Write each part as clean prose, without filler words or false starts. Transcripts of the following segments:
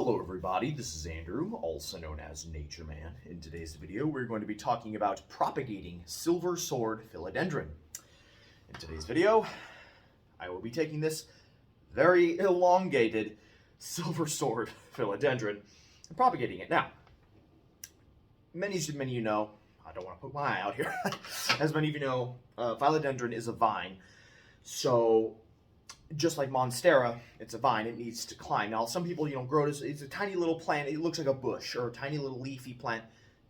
Hello everybody, this is Andrew, also known as NatureMan. In today's video, we're going to be talking about propagating Silver Sword Philodendron. In today's video, I will be taking this very elongated Silver Sword Philodendron and propagating it. Now, many of you know, I don't want to poke my eye out here, as many of you know, Philodendron is a vine, so just like Monstera, it's a vine, it needs to climb. Now, some people, grow it, it's a tiny little plant, it looks like a bush or a tiny little leafy plant,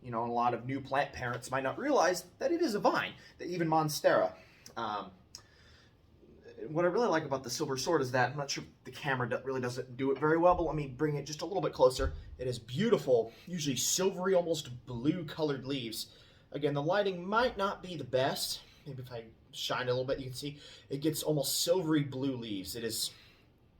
and a lot of new plant parents might not realize that it is a vine, that even Monstera. What I really like about the Silver Sword is that, I'm not sure if the camera really doesn't do it very well, but let me bring it just a little bit closer. It has beautiful, usually silvery, almost blue colored leaves. Again, the lighting might not be the best. Maybe if I shine a little bit, you can see it gets almost silvery blue leaves. It is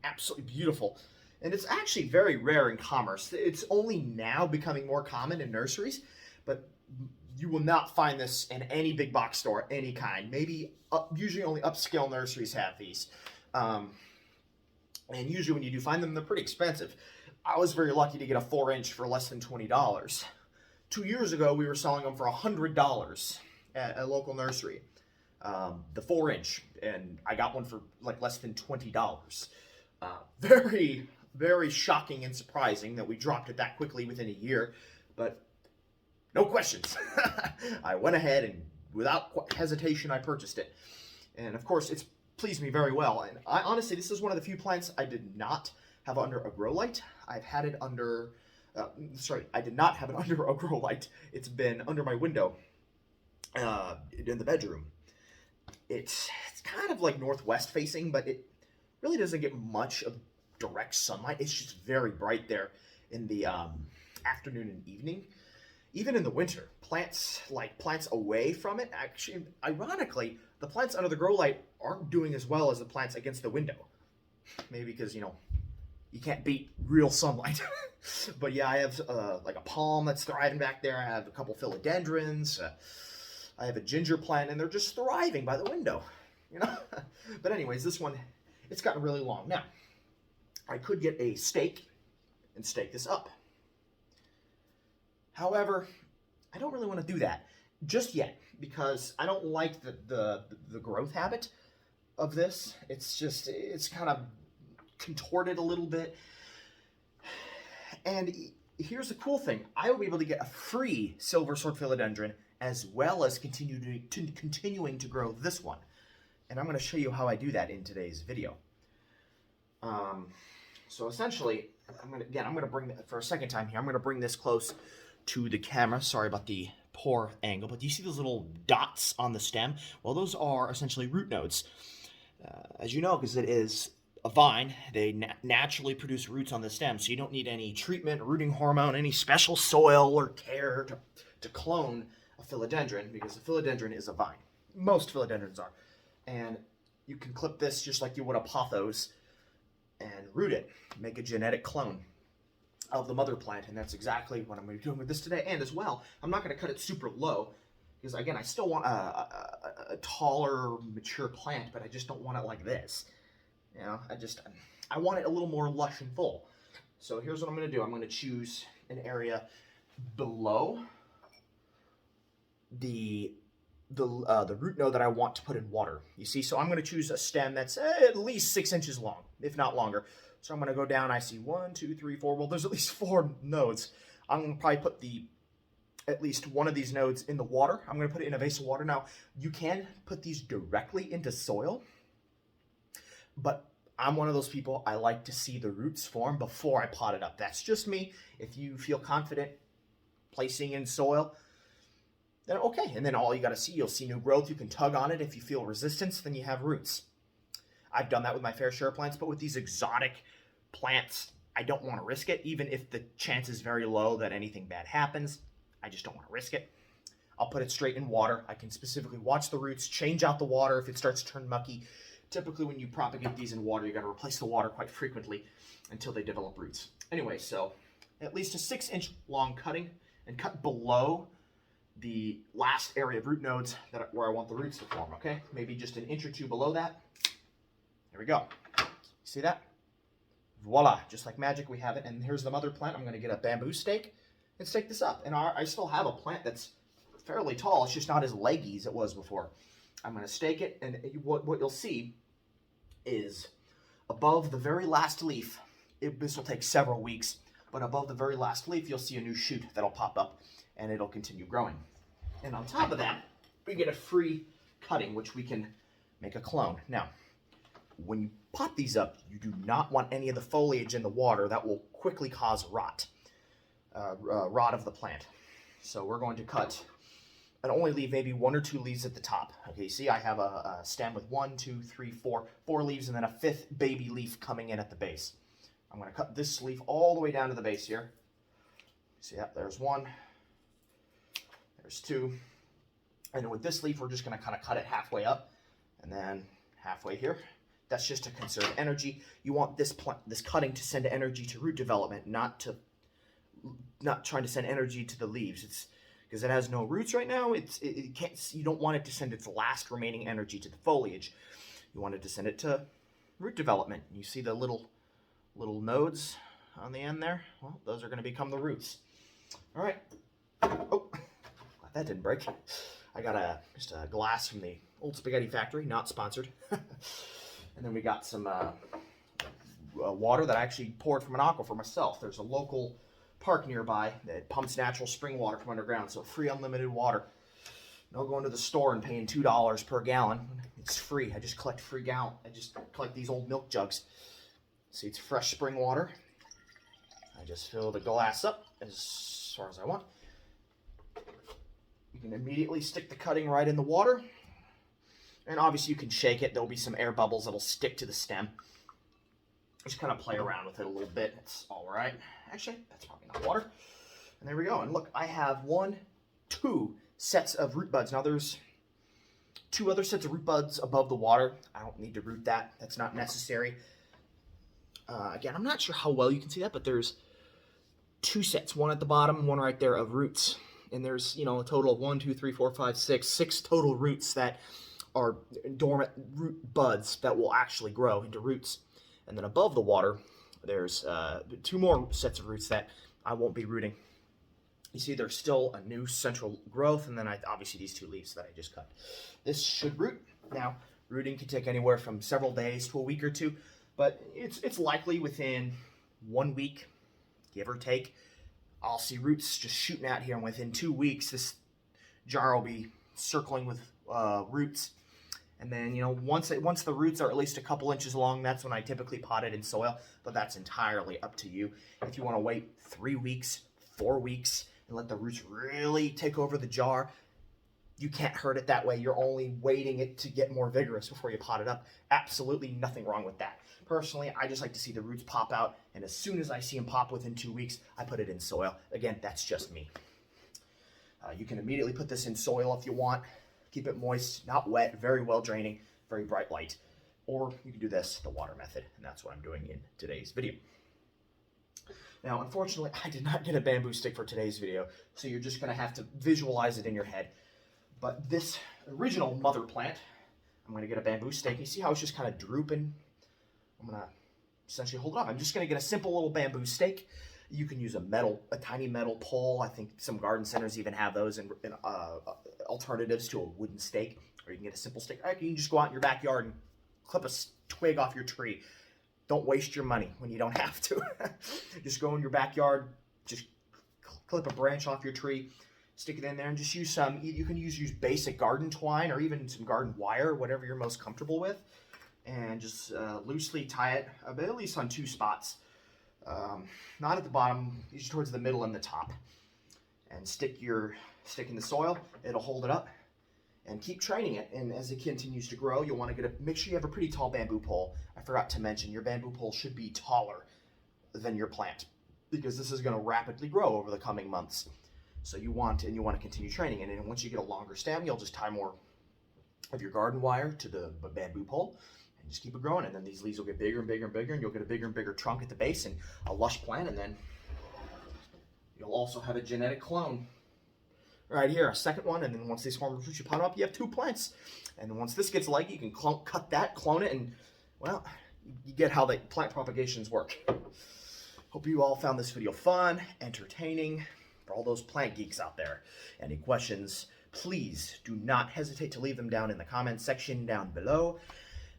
absolutely beautiful. And it's actually very rare in commerce. It's only now becoming more common in nurseries, but you will not find this in any big box store, any kind. Maybe usually only upscale nurseries have these. And usually when you do find them, they're pretty expensive. I was very lucky to get a 4-inch for less than $20. 2 years ago, we were selling them for $100 at a local nursery. The 4-inch, and I got one for like less than $20. Very, very shocking and surprising that we dropped it that quickly within a year, but no questions. I went ahead and without hesitation, I purchased it. And of course, it's pleased me very well. And I honestly, this is one of the few plants I did not have under a grow light. I've had it under, I did not have it under a grow light. It's been under my window in the bedroom. It's kind of like northwest facing, but it really doesn't get much of direct sunlight. It's just very bright there in the afternoon and evening. Even in the winter, plants away from it, actually, ironically, the plants under the grow light aren't doing as well as the plants against the window. Maybe because, you can't beat real sunlight. But yeah, I have like a palm that's thriving back there. I have a couple philodendrons. I have a ginger plant, and they're just thriving by the window, But anyways, this one, it's gotten really long. Now, I could get a stake and stake this up. However, I don't really want to do that just yet because I don't like the growth habit of this. It's kind of contorted a little bit. And here's the cool thing. I will be able to get a free Silver Sword Philodendron as well as continuing to grow this one. And I'm going to show you how I do that in today's video. So essentially, I'm going to bring that for a second time here. I'm going to bring this close to the camera. Sorry about the poor angle, but do you see those little dots on the stem? Well, those are essentially root nodes. As you know, because it is a vine, they naturally produce roots on the stem, so you don't need any treatment, rooting hormone, any special soil or care to clone a philodendron, because a philodendron is a vine. Most philodendrons are. And you can clip this just like you would a pothos and root it, make a genetic clone of the mother plant, and that's exactly what I'm going to be doing with this today. And as well, I'm not going to cut it super low, because again, I still want a taller, mature plant, but I just don't want it like this. I want it a little more lush and full. So here's what I'm going to do. I'm going to choose an area below the root node that I want to put in water. You see, so I'm going to choose a stem that's at least 6 inches long, if not longer. So I'm going to go down. I see 1, 2, 3, 4. Well, there's at least 4 nodes. I'm going to probably put at least one of these nodes in the water. I'm going to put it in a vase of water. Now, you can put these directly into soil, but I'm one of those people, I like to see the roots form before I pot it up. That's just me. If you feel confident placing in soil, then okay. And then all you got to see, you'll see new growth. You can tug on it. If you feel resistance, then you have roots. I've done that with my fair share of plants, but with these exotic plants, I don't want to risk it. Even if the chance is very low that anything bad happens, I just don't want to risk it. I'll put it straight in water. I can specifically watch the roots, change out the water if it starts to turn mucky. Typically, when you propagate these in water, you got to replace the water quite frequently until they develop roots. Anyway, so at least a 6-inch long cutting, and cut below the last area of root nodes where I want the roots to form, okay? Maybe just an inch or two below that. There we go. See that? voila, just like magic, we have it. And here's the mother plant. I'm going to get a bamboo stake and stake this up. And I still have a plant that's fairly tall. It's just not as leggy as it was before. I'm going to stake it, and what you'll see is above the very last leaf, this will take several weeks, but above the very last leaf, you'll see a new shoot that'll pop up, and it'll continue growing. And on top of that, we get a free cutting, which we can make a clone. Now, when you pot these up, you do not want any of the foliage in the water. That will quickly cause rot of the plant. So we're going to cut and only leave maybe 1 or 2 leaves at the top. Okay, see, I have a stem with 1, 2, 3, 4 leaves, and then a 5th baby leaf coming in at the base. I'm going to cut this leaf all the way down to the base here. See, yeah, there's 1, there's 2, and then with this leaf, we're just going to kind of cut it halfway up, and then halfway here. That's just to conserve energy. You want this cutting to send energy to root development, not trying to send energy to the leaves. It's because it has no roots right now. It can't. You don't want it to send its last remaining energy to the foliage. You want it to send it to root development. You see the little nodes on the end there? Well, those are going to become the roots. All right. Oh, glad that didn't break. I got just a glass from the old spaghetti factory, not sponsored. And then we got some water that I actually poured from an aquifer myself. There's a local park nearby that pumps natural spring water from underground, so free unlimited water. No going to the store and paying $2 per gallon. It's free. I just collect free gallon. I just collect these old milk jugs. See, it's fresh spring water. I just fill the glass up as far as I want. You can immediately stick the cutting right in the water. And obviously you can shake it. There'll be some air bubbles that'll stick to the stem. Just kind of play around with it a little bit. It's all right. Actually, that's probably not water. And there we go. And look, I have 2 sets of root buds. Now there's 2 other sets of root buds above the water. I don't need to root that. That's not necessary. Again, I'm not sure how well you can see that, but there's 2 sets, 1 at the bottom, 1 right there of roots. And there's, a total of 1, 2, 3, 4, 5, 6 total roots that are dormant root buds that will actually grow into roots. And then above the water, there's 2 more sets of roots that I won't be rooting. You see, there's still a new central growth, and then obviously these 2 leaves that I just cut. This should root. Now, rooting can take anywhere from several days to a week or 2, but it's likely within 1 week, give or take, I'll see roots just shooting out here, and within 2 weeks, this jar will be circling with roots. And then, once the roots are at least a couple inches long, that's when I typically pot it in soil, but that's entirely up to you. If you want to wait 3 weeks, 4 weeks, and let the roots really take over the jar, you can't hurt it that way. You're only waiting it to get more vigorous before you pot it up. Absolutely nothing wrong with that. Personally, I just like to see the roots pop out, and as soon as I see them pop within 2 weeks, I put it in soil. Again, that's just me. You can immediately put this in soil if you want. Keep it moist, not wet, very well draining, very bright light. Or you can do this, the water method, and that's what I'm doing in today's video. Now, unfortunately, I did not get a bamboo stick for today's video, so you're just going to have to visualize it in your head. But this original mother plant, I'm going to get a bamboo stake. You see how it's just kind of drooping? I'm going to essentially hold it up. I'm just going to get a simple little bamboo stake. You can use a tiny metal pole. I think some garden centers even have those in alternatives to a wooden stake. Or you can get a simple stake. Or you can just go out in your backyard and clip a twig off your tree. Don't waste your money when you don't have to. Just go in your backyard, just clip a branch off your tree, stick it in there, and just use some. You can use basic garden twine or even some garden wire, whatever you're most comfortable with, and just loosely tie it, at least on 2 spots. Not at the bottom, usually towards the middle and the top. And stick in the soil. It'll hold it up, and keep training it. And as it continues to grow, you'll want to make sure you have a pretty tall bamboo pole. I forgot to mention, your bamboo pole should be taller than your plant, because this is going to rapidly grow over the coming months. So you want to continue training it. And once you get a longer stem, you'll just tie more of your garden wire to the bamboo pole. Just keep it growing, and then these leaves will get bigger and bigger and bigger, and you'll get a bigger and bigger trunk at the base and a lush plant, and then you'll also have a genetic clone right here, a second one, and then once these form roots, you pot up, you have 2 plants. And then once this gets leggy, you can cut that, clone it, and, well, you get how the plant propagations work. Hope you all found this video fun, entertaining. For all those plant geeks out there, any questions, please do not hesitate to leave them down in the comments section down below.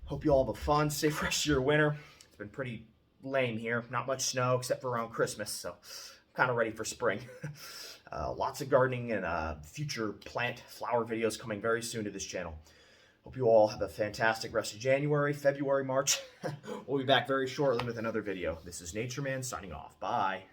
Hope you all have a fun, safe rest of your winter. It's been pretty lame here. Not much snow except for around Christmas, so I'm kind of ready for spring. Lots of gardening and future plant flower videos coming very soon to this channel. Hope you all have a fantastic rest of January, February, March. We'll be back very shortly with another video. This is NatureMan signing off. Bye.